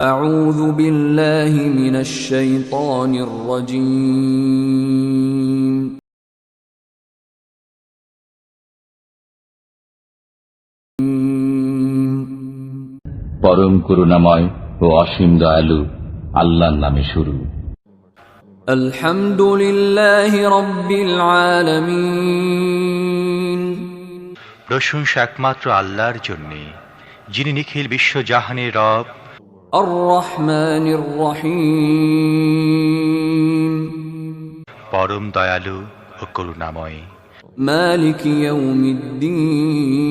أعوذ بالله من الشيطان الرجيم পরম করুণাময় ও অসীম দয়ালু আল্লাহর নামে শুরু। الحمد لله رب العالمين প্রশংসা একমাত্র আল্লাহর জন্য, যিনি নিখিল বিশ্বজাহানের রব। الرحمن الرحيم পরম দয়ালু ও করুণাময়। مالك يوم الدين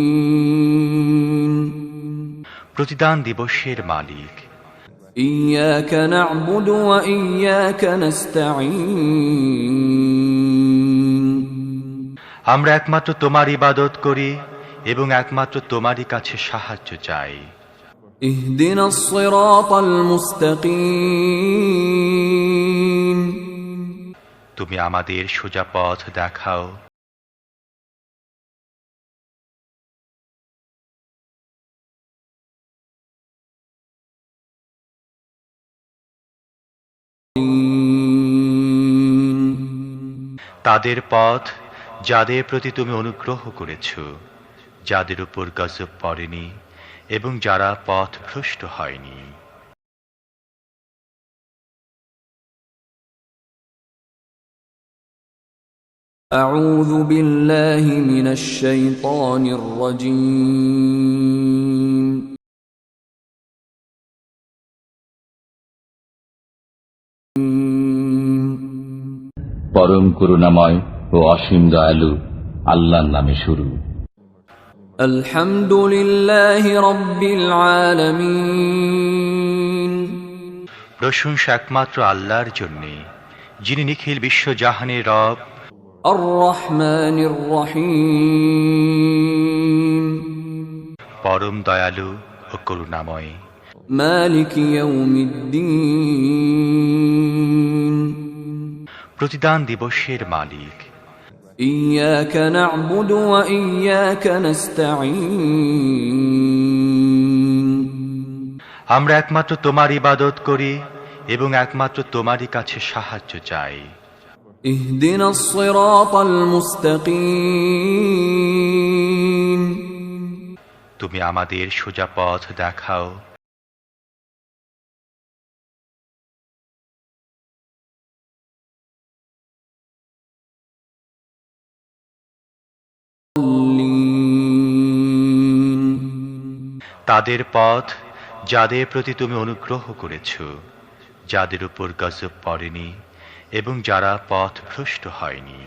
প্রতিদান দিবসের মালিক। إياك نعبد وإياك نستعين আমরা একমাত্র তোমার ইবাদত করি এবং একমাত্র তোমারই কাছে সাহায্য চাই। اهدنا الصراط المستقيم তুমি আমাদের সোজা পথ দেখাও। তাদের পথ যাদের প্রতি তুমি অনুগ্রহ করেছ, যাদের উপর গজব পড়েনি এবং যারা পথ ভ্রষ্ট হয়নি। أعوذ بالله من الشيطان الرجيم পরম করুণাময় ও অসীম দয়ালু আল্লাহর নামে শুরু। الحمد لله رب العالمين প্রশংসা একমাত্র আল্লাহর জন্য, যিনি নিখিল বিশ্বজাহানের রব। الرحمن الرحيم পরম দয়ালু ও করুণাময়। مالك يوم الدين প্রতিদান দিবসের মালিক। إياك نعبد وإياك نستعين আমরা একমাত্র তোমার ইবাদত করি এবং একমাত্র তোমারই কাছে সাহায্য চাই। اهدنا الصراط المستقيم তুমি আমাদের সোজা পথ দেখাও। তাদের পথ যাদের প্রতি তুমি অনুগ্রহ করেছ, যাদের উপর গজব পড়েনি এবং যারা পথ ভ্রষ্ট হয়নি।